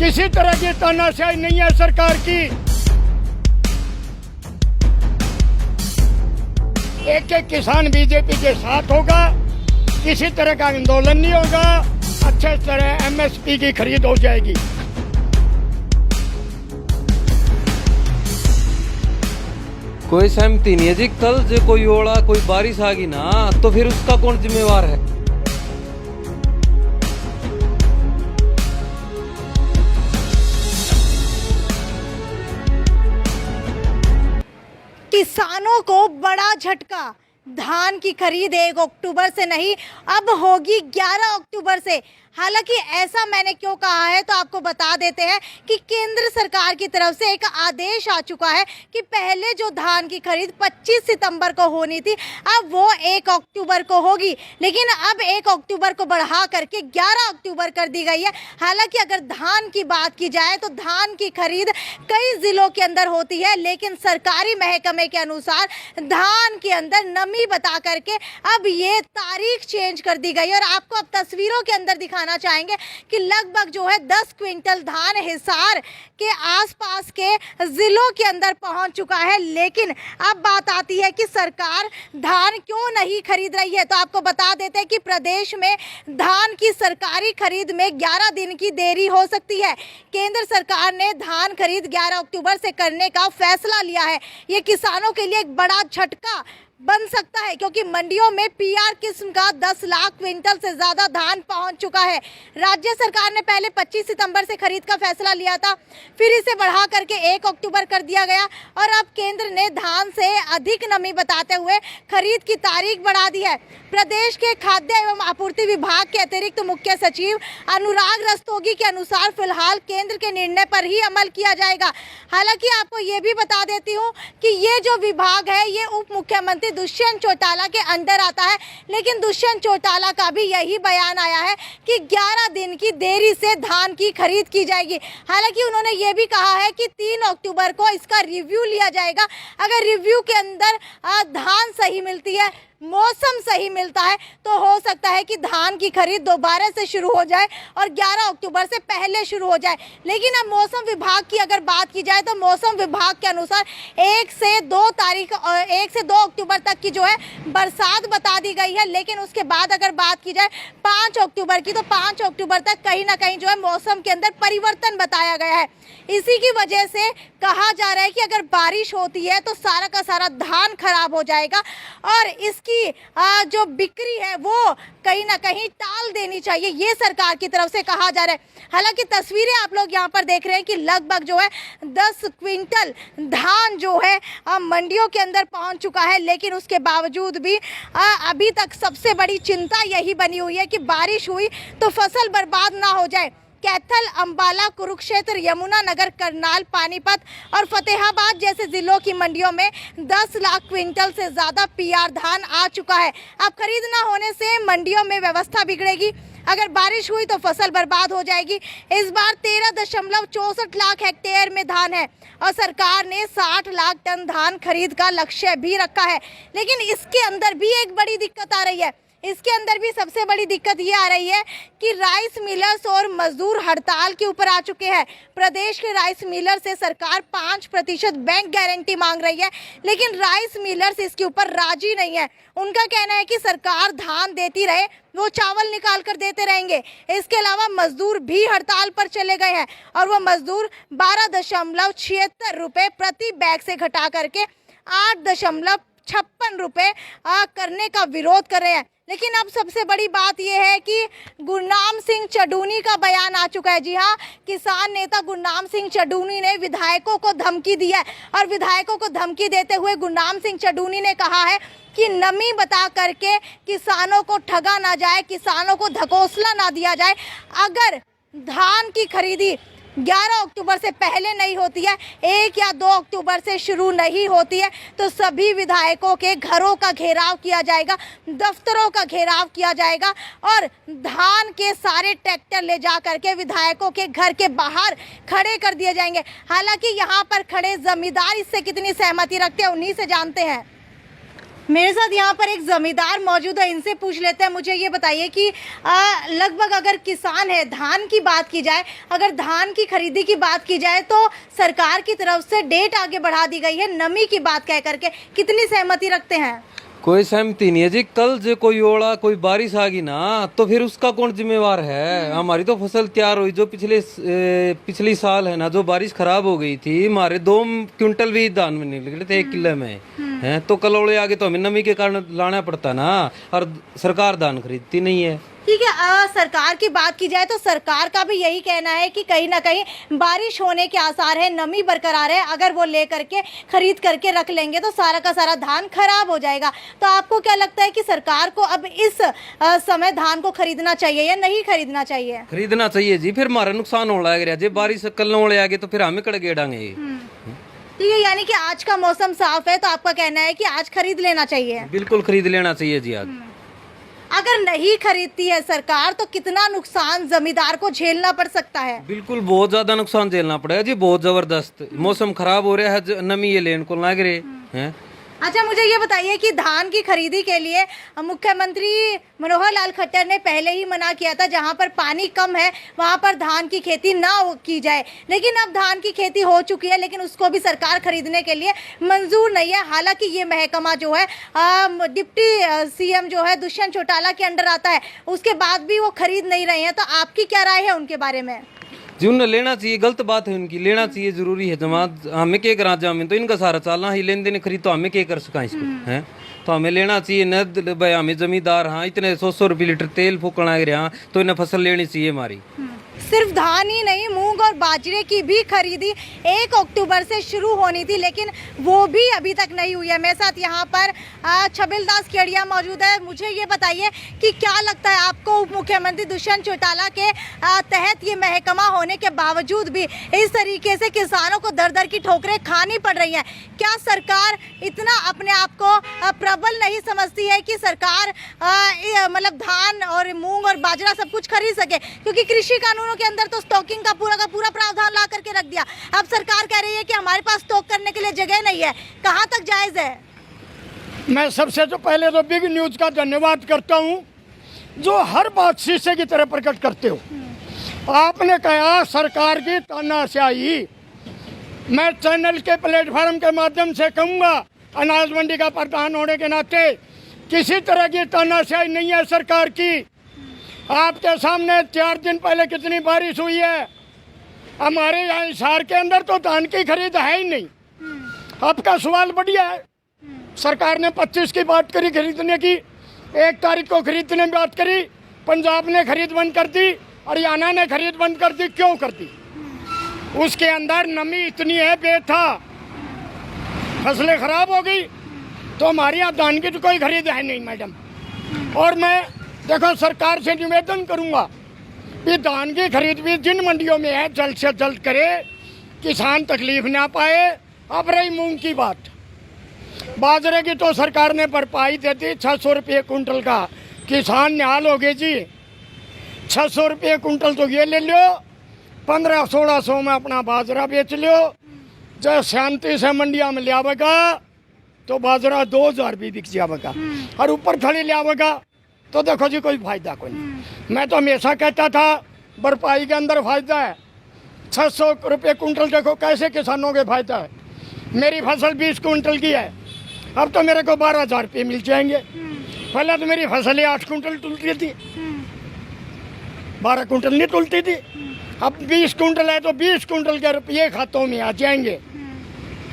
किसी तरह की तानाशाही नहीं है सरकार की। एक एक किसान बीजेपी के साथ होगा, किसी तरह का आंदोलन नहीं होगा, अच्छे तरह एमएसपी की खरीद हो जाएगी। कोई सहमति नहीं है जी। कल से कोई ओला कोई बारिश आ गई ना तो फिर उसका कौन जिम्मेवार है? किसानों को बड़ा झटका। धान की खरीद 1 अक्टूबर से नहीं, अब होगी 11 अक्टूबर से। हालांकि ऐसा मैंने क्यों कहा है तो आपको बता देते हैं कि केंद्र सरकार की तरफ से एक आदेश आ चुका है कि पहले जो धान की खरीद 25 सितंबर को होनी थी, अब वो 1 अक्टूबर को होगी। लेकिन अब 1 अक्टूबर को बढ़ा करके 11 अक्टूबर कर दी गई है। हालांकि अगर धान की बात की जाए तो धान की खरीद कई जिलों के अंदर होती है, लेकिन सरकारी महकमे के अनुसार धान के अंदर नमी बता करके अब ये तारीख चेंज कर दी गई। और आपको अब तस्वीरों के अंदर दिखाना चाहेंगे कि लगभग जो है 10 क्विंटल धान हिसार के आसपास के जिलों के अंदर पहुंच चुका है। लेकिन अब बात आती है कि सरकार धान क्यों नहीं खरीद रही है। तो आपको बता देते हैं कि प्रदेश में धान की सरकारी खरीद में 11 दिन की देरी हो सकती है। केंद्र सरकार ने धान खरीद 11 अक्टूबर से करने का फैसला लिया है। ये किसानों के लिए एक बड़ा झटका बन सकता है, क्योंकि मंडियों में पीआर किस्म का 10 लाख क्विंटल से ज्यादा धान पहुंच चुका है। राज्य सरकार ने पहले 25 सितंबर से खरीद का फैसला लिया था, फिर इसे बढ़ा करके 1 अक्टूबर कर दिया गया और अब केंद्र ने धान से अधिक नमी बताते हुए खरीद की तारीख बढ़ा दी है। प्रदेश के खाद्य एवं आपूर्ति विभाग के अतिरिक्त मुख्य सचिव अनुराग रस्तोगी के अनुसार फिलहाल केंद्र के निर्णय पर ही अमल किया जाएगा। हालांकि आपको ये भी बता देती हूँ कि ये जो विभाग है ये उप मुख्यमंत्री दुष्यंत चौटाला के अंदर आता है, लेकिन दुष्यंत चौटाला का भी यही बयान आया है कि 11 दिन की देरी से धान की खरीद की जाएगी। हालांकि उन्होंने ये भी कहा है कि 3 अक्टूबर को इसका रिव्यू लिया जाएगा। अगर रिव्यू के अंदर धान सही मिलती है, मौसम सही मिलता है, तो हो सकता है कि धान की खरीद दोबारा से शुरू हो जाए और 11 अक्टूबर से पहले शुरू हो जाए। लेकिन अब मौसम विभाग की अगर बात की जाए तो मौसम विभाग के अनुसार 1 से 2 अक्टूबर तक की जो है बरसात बता दी गई है। लेकिन उसके बाद अगर बात की जाए 5 अक्टूबर की, तो 5 अक्टूबर तक कहीं ना कहीं जो है मौसम के अंदर परिवर्तन बताया गया है। इसी की वजह से कहा जा रहा है कि अगर बारिश होती है तो सारा का सारा धान खराब हो जाएगा और इसकी जो बिक्री है वो कहीं ना कहीं टाल देनी चाहिए, ये सरकार की तरफ से कहा जा रहा है। हालांकि तस्वीरें आप लोग यहाँ पर देख रहे हैं कि लगभग जो है 10 क्विंटल धान जो है मंडियों के अंदर पहुँच चुका है। लेकिन उसके बावजूद भी अभी तक सबसे बड़ी चिंता यही बनी हुई है कि बारिश हुई तो फसल बर्बाद ना हो जाए। कैथल, अंबाला, कुरुक्षेत्र, यमुनानगर, करनाल, पानीपत और फतेहाबाद जैसे जिलों की मंडियों में 10 लाख क्विंटल से ज़्यादा पीआर धान आ चुका है। अब खरीद ना होने से मंडियों में व्यवस्था बिगड़ेगी। अगर बारिश हुई तो फसल बर्बाद हो जाएगी। इस बार 13.64 लाख हेक्टेयर में धान है और सरकार ने 60 लाख टन धान खरीद का लक्ष्य भी रखा है। लेकिन इसके अंदर भी एक बड़ी दिक्कत आ रही है। इसके अंदर भी सबसे बड़ी दिक्कत ये आ रही है कि राइस मिलर्स और मजदूर हड़ताल के ऊपर आ चुके हैं। प्रदेश के राइस मिलर से सरकार 5% बैंक गारंटी मांग रही है, लेकिन राइस मिलर्स इसके ऊपर राजी नहीं है। उनका कहना है कि सरकार धान देती रहे, वो चावल निकाल कर देते रहेंगे। इसके अलावा मजदूर भी हड़ताल पर चले गए हैं और वो मजदूर 12.76 रुपये प्रति बैग से घटा करके 8.56 रुपये करने का विरोध कर रहे हैं। लेकिन अब सबसे बड़ी बात यह है कि गुरनाम सिंह चडूनी का बयान आ चुका है। जी हाँ, किसान नेता गुरनाम सिंह चडूनी ने विधायकों को धमकी दी है और विधायकों को धमकी देते हुए गुरनाम सिंह चडूनी ने कहा है कि नमी बता करके किसानों को ठगा ना जाए, किसानों को धकोसला ना दिया जाए। अगर धान की खरीदी 11 अक्टूबर से पहले नहीं होती है, 1 या 2 अक्टूबर से शुरू नहीं होती है, तो सभी विधायकों के घरों का घेराव किया जाएगा, दफ्तरों का घेराव किया जाएगा और धान के सारे ट्रैक्टर ले जा करके विधायकों के घर के बाहर खड़े कर दिए जाएंगे। हालांकि यहाँ पर खड़े जमींदार इससे कितनी सहमति रखते हैं उन्हीं से जानते हैं। मेरे साथ यहाँ पर एक जमींदार मौजूद है, इनसे पूछ लेते हैं। मुझे ये बताइए कि लगभग अगर किसान है, धान की बात की जाए, अगर धान की खरीदी की बात की जाए तो सरकार की तरफ से डेट आगे बढ़ा दी गई है नमी की बात कह करके, कितनी सहमति रखते हैं? कोई सहमति नहीं है जी। कल जो कोई ओला कोई बारिश आ गई ना तो फिर उसका कौन जिम्मेवार है? हमारी तो फसल तैयार हुई, जो पिछली साल है ना, जो बारिश खराब हो गई थी, हमारे 2 क्विंटल भी धान में नहीं निकले थे 1 किले में हैं। तो कल ओले आगे तो हमें नमी के कारण लाना पड़ता ना, और सरकार धान खरीदती नहीं है। ठीक है, सरकार की बात की जाए तो सरकार का भी यही कहना है कि कहीं ना कहीं बारिश होने के आसार है, नमी बरकरार है, अगर वो ले करके खरीद करके रख लेंगे तो सारा का सारा धान खराब हो जाएगा। तो आपको क्या लगता है कि सरकार को अब इस समय धान को खरीदना चाहिए या नहीं खरीदना चाहिए? खरीदना चाहिए जी, फिर हमारा नुकसान हो रहा है। जब बारिश कल ओले आगे तो फिर हमें कड़गेड़ांगे। ठीक है, यानी कि आज का मौसम साफ है तो आपका कहना है कि आज खरीद लेना चाहिए? बिल्कुल खरीद लेना चाहिए जी। आज अगर नहीं खरीदती है सरकार तो कितना नुकसान जमींदार को झेलना पड़ सकता है? बिल्कुल बहुत ज्यादा नुकसान झेलना पड़ेगा जी, बहुत जबरदस्त। मौसम खराब हो रहा है, नमी ये लेन को लग रहे हैं। अच्छा, मुझे ये बताइए कि धान की खरीदी के लिए मुख्यमंत्री मनोहर लाल खट्टर ने पहले ही मना किया था, जहां पर पानी कम है वहां पर धान की खेती ना की जाए, लेकिन अब धान की खेती हो चुकी है, लेकिन उसको भी सरकार खरीदने के लिए मंजूर नहीं है। हालांकि ये महकमा जो है डिप्टी सीएम जो है दुष्यंत चौटाला के अंडर आता है, उसके बाद भी वो खरीद नहीं रहे हैं। तो आपकी क्या राय है उनके बारे में? जी उन्हें लेना चाहिए, गलत बात है उनकी, लेना चाहिए, जरूरी है। जमात हमें क्या करा जमीन तो इनका सारा चलना ही, लेन देन खरीद तो हमें क्या कर सका इसको हैं। तो हमें लेना चाहिए न भाई, हमें जमींदार हाँ इतने 100 रुपये लीटर तेल फूकना है यहाँ, तो इन्हें फसल लेनी चाहिए हमारी। सिर्फ धान ही नहीं, मूंग और बाजरे की भी खरीदी 1 अक्टूबर से शुरू होनी थी, लेकिन वो भी अभी तक नहीं हुई है। मेरे साथ यहाँ पर छबिल दास केड़िया मौजूद है। मुझे ये बताइए कि क्या लगता है आपको, उप मुख्यमंत्री दुष्यंत चौटाला के तहत ये महकमा होने के बावजूद भी इस तरीके से किसानों को दर दर की ठोकरें खानी पड़ रही हैं, क्या सरकार इतना अपने आप को प्रबल नहीं समझती है कि सरकार मतलब धान और मूंग और बाजरा सब कुछ खरीद सके? क्योंकि कृषि कानूनों के अंदर तो स्टॉकिंग का पूरा प्रावधान ला करके रख दिया। अब सरकार कह रही है कि हमारे पास स्टॉक करने के लिए जगह नहीं है। कहां तक जायज है? मैं सबसे तो पहले तो बिग न्यूज का धन्यवाद करता हूं, जो हर बात शीशे की तरह प्रकट करते हो। आपने कहा सरकार की तानाशाही, मैं चैनल के प्लेटफार्म के माध्यम से कहूंगा, अनाज मंडी का प्रधान होने के नाते किसी तरह की तानाशाही नहीं है सरकार की। आपके सामने 4 दिन पहले कितनी बारिश हुई है। हमारे यहाँ हिसार के अंदर तो धान की खरीद है ही नहीं। आपका सवाल बढ़िया है। सरकार ने 25 की बात करी खरीदने की, 1 तारीख को खरीदने की बात करी, पंजाब ने खरीद बंद कर दी, हरियाणा ने खरीद बंद कर दी। क्यों कर दी? उसके अंदर नमी इतनी है बेथा, फसलें खराब हो गई, तो हमारे यहाँ धान की तो कोई खरीद है नहीं मैडम। और मैं देखो सरकार से निवेदन करूंगा कि धान की खरीद भी जिन मंडियों में है जल्द से जल्द करे, किसान तकलीफ ना पाए। अब रही मूंग की बात, बाजरे की तो सरकार ने भरपाई दे दी 600 रुपये कुंटल का, किसान निहाल हो गए जी। 600 रुपये कुंटल तो ये ले लो, 1500-1600 में अपना बाजरा बेच लो। जब शांति से मंडिया में लियावेगा तो बाजरा 2000 भी बिक जाएगा, और ऊपर खड़ी लियावेगा तो देखो जी कोई फायदा कोई नहीं। मैं तो हमेशा कहता था भरपाई के अंदर फायदा है। 600 रुपये कुंटल देखो कैसे किसानों के फायदा है। मेरी फसल 20 कुंटल की है, अब तो मेरे को 12,000 रुपये मिल जाएंगे। पहले तो मेरी फसल 8 कुंटल तुलती थी, 12 कुंटल नहीं तुलती थी। अब 20 कुंटल है तो 20 कुंटल के रुपये खातों में आ जाएंगे।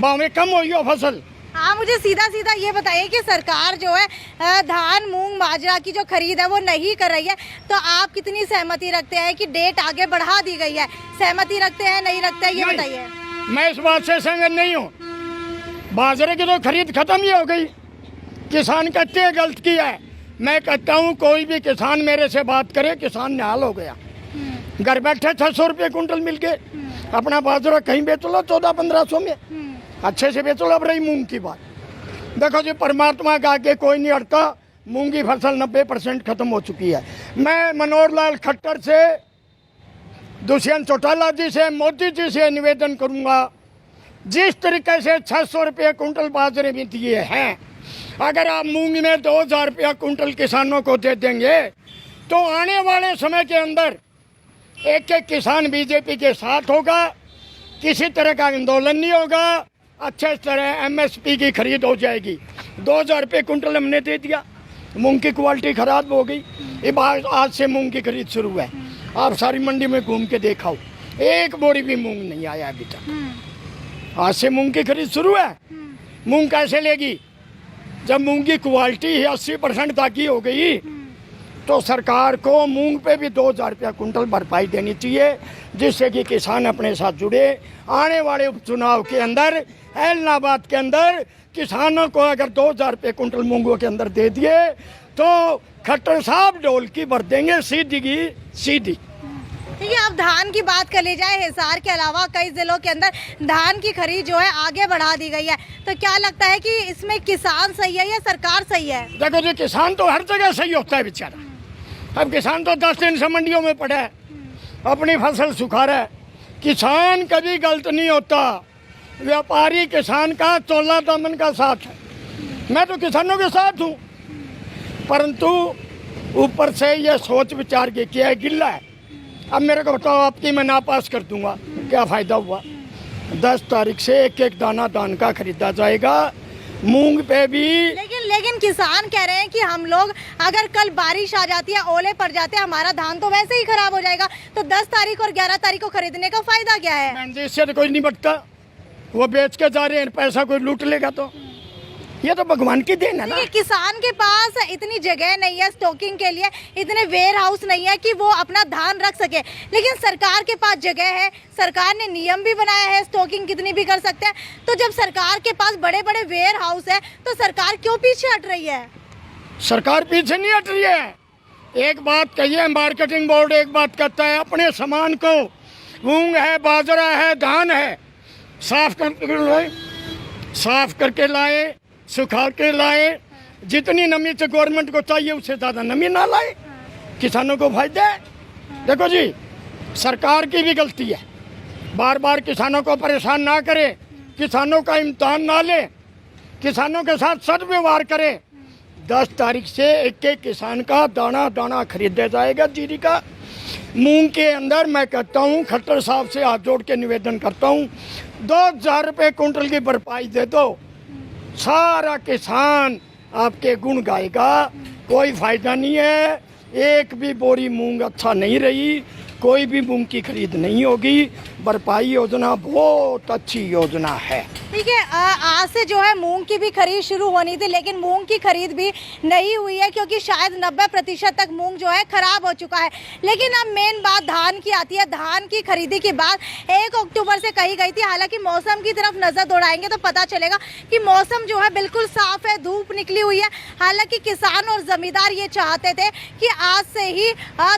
भाव कम होगी वो फसल। हाँ, मुझे सीधा सीधा ये बताइए कि सरकार जो है धान मूंग बाजरा की जो खरीद है वो नहीं कर रही है, तो आप कितनी सहमति रखते हैं कि डेट आगे बढ़ा दी गई है? सहमति रखते हैं, नहीं रखते हैं, ये बताइए। मैं इस बात से सहमत नहीं हूँ। बाजरे की तो खरीद खत्म ही हो गई। किसान कहते हैं गलत किया है। मैं कहता हूँ कोई भी किसान मेरे से बात करे, किसान निहाल हो गया। घर बैठे 600 रुपये कुंटल मिल गए, अपना बाजरा कहीं बेच लो 1400-1500 में, अच्छे से बेच लो। अब रही मूंग की बात, देखो जी परमात्मा का आगे कोई नहीं हटता। मूंग की फसल 90% खत्म हो चुकी है। मैं मनोहर लाल खट्टर से, दुष्यंत चौटाला जी से, मोदी जी से निवेदन करूंगा, जिस तरीके से 600 रुपये कुंटल बाजरे में दिए हैं, अगर आप मूंग में 2000 रुपया कुंटल किसानों को दे देंगे तो आने वाले समय के अंदर एक एक किसान बीजेपी के साथ होगा, किसी तरह का आंदोलन नहीं होगा, अच्छे तरह एमएसपी की खरीद हो जाएगी। 2000 रुपये कुंटल हमने दे दिया, मूंग की क्वालिटी खराब हो गई। ये आज से मूंग की खरीद शुरू है। आप सारी मंडी में घूम के देखाओ, एक बोरी भी मूंग नहीं आया अभी तक। आज से मूंग की खरीद शुरू है। मूंग कैसे लेगी जब मूंग की क्वालिटी 80% तक की हो गई? तो सरकार को मूंग पे भी 2000 रुपया कुंटल भरपाई देनी चाहिए, जिससे कि किसान अपने साथ जुड़े। आने वाले उपचुनाव के अंदर ऐलनाबाद के अंदर किसानों को अगर 2000 रुपये कुंटल मूंगों के अंदर दे दिए तो खट्टर साहब ढोल की भर देंगे सीधी की सीधी। देखिए, अब धान की बात कर ली जाए, हिसार के अलावा कई जिलों के अंदर धान की खरीद जो है आगे बढ़ा दी गई है। तो क्या लगता है कि इसमें किसान सही है या सरकार सही है? देखो जी, किसान तो हर जगह सही होता है बेचारा। अब किसान तो 10 दिन से मंडियों में पड़ा है, अपनी फसल सुखा रहा है। किसान कभी गलत नहीं होता। व्यापारी किसान का चोला दामन का साथ है। मैं तो किसानों के साथ हूँ, परंतु ऊपर से ये सोच विचार के किया है, गिल्ला है। अब मेरे को बताओ, आपकी मैं नापास कर दूंगा, क्या फ़ायदा हुआ? 10 तारीख से एक एक दाना दान का खरीदा जाएगा। मूंग पे भी लेकिन किसान कह रहे हैं कि हम लोग अगर कल बारिश आ जाती है, ओले पड़ जाते हैं, हमारा धान तो वैसे ही खराब हो जाएगा। तो 10 तारीख और 11 तारीख को खरीदने का फायदा क्या है? इससे तो कोई नहीं बचता। वो बेच के जा रहे हैं, पैसा कोई लूट लेगा तो ये तो भगवान की देन है ना। किसान के पास इतनी जगह नहीं है स्टॉकिंग के लिए, इतने वेयर हाउस नहीं है कि वो अपना धान रख सके। लेकिन सरकार के पास जगह है, सरकार ने नियम भी बनाया है, स्टॉकिंग कितनी भी कर सकते हैं। तो जब सरकार के पास बड़े बड़े वेयर हाउस है तो सरकार क्यों पीछे हट रही है? सरकार पीछे नहीं हट रही है। एक बात कहिए, मार्केटिंग बोर्ड एक बात कहता है, अपने सामान को, मूंग है, बाजरा है, धान है, साफ करके लाए, सुखा के लाए। जितनी नमी से गवर्नमेंट को चाहिए उससे ज़्यादा नमी ना लाए, किसानों को फायदा है। देखो जी, सरकार की भी गलती है, बार बार किसानों को परेशान ना करे, किसानों का इम्तिहान ना ले, किसानों के साथ सदव्यवहार करे। 10 तारीख से एक एक किसान का दाना दाना खरीदा जाएगा जीरी का। मूंग के अंदर मैं कहता हूँ, खट्टर साहब से हाथ जोड़ के निवेदन करता हूँ, 2000 रुपये कुंटल की भरपाई दे दो। सारा किसान आपके गुण गाएगा। कोई फायदा नहीं है, एक भी बोरी मूंग अच्छा नहीं रही, कोई भी मूंग की खरीद नहीं होगी। भरपाई योजना बहुत अच्छी योजना है। ठीक है, आज से जो है मूंग की भी खरीद शुरू होनी थी, लेकिन मूंग की खरीद भी नहीं हुई है क्योंकि शायद 90% तक मूंग जो है खराब हो चुका है। लेकिन अब मेन बात धान की आती है। धान की खरीदी की बात 1 अक्टूबर से कही गई थी। हालांकि मौसम की तरफ नजर दौड़ाएंगे तो पता चलेगा कि मौसम जो है बिल्कुल साफ है, धूप निकली हुई है। हालांकि किसान और जमींदार ये चाहते थे कि आज से ही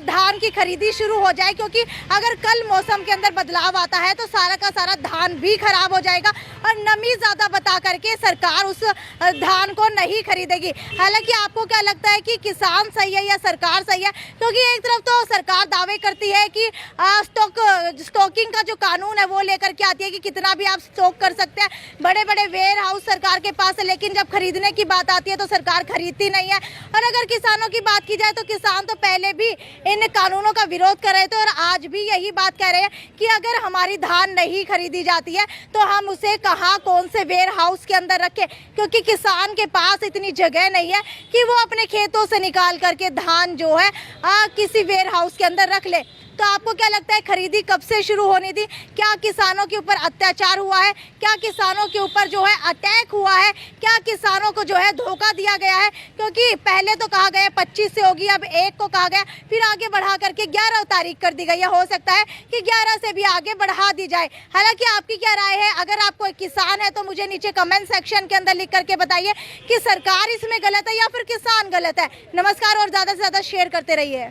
धान की खरीदी शुरू हो जाए, क्योंकि अगर कल मौसम के अंदर बदलाव आता है तो सारा का सारा धान भी खराब हो जाएगा और नमी ज्यादा बता करके सरकार उस धान को नहीं खरीदेगी। हालांकि आपको क्या लगता है कि किसान सही है या सरकार सही है? क्योंकि एक तरफ तो सरकार दावे करती है कि स्टॉकिंग का जो कानून है वो लेकर के आती है कि कितना भी आप स्टॉक कर सकते हैं, बड़े बड़े वेयर हाउस सरकार के पास है। लेकिन जब खरीदने की बात आती है तो सरकार खरीदती नहीं है। और अगर किसानों की बात की जाए तो किसान तो पहले भी इन कानूनों का विरोध कर रहे थे और आज भी यही बात कह रहे हैं कि अगर हमारी धान नहीं खरीदी जाती है तो हम उसे कहाँ, कौन से वेयर हाउस के अंदर रखें, क्योंकि किसान के पास इतनी जगह नहीं है कि वो अपने खेतों से निकाल करके धान जो है किसी वेयर हाउस के अंदर रख ले। तो आपको क्या लगता है खरीदी कब से शुरू होनी थी? क्या किसानों के ऊपर अत्याचार हुआ है? क्या किसानों के ऊपर जो है अटैक हुआ है? क्या किसानों को जो है धोखा दिया गया है? क्योंकि पहले तो कहा गया 25 से होगी, अब 1 को कहा गया, फिर आगे बढ़ा करके 11 तारीख कर दी गई है। हो सकता है कि 11 से भी आगे बढ़ा दी जाए। हालांकि आपकी क्या राय है? अगर आप कोई किसान है तो मुझे नीचे कमेंट सेक्शन के अंदर लिख करके बताइए कि सरकार इसमें गलत है या फिर किसान गलत है। नमस्कार और ज़्यादा से ज़्यादा शेयर करते रहिए।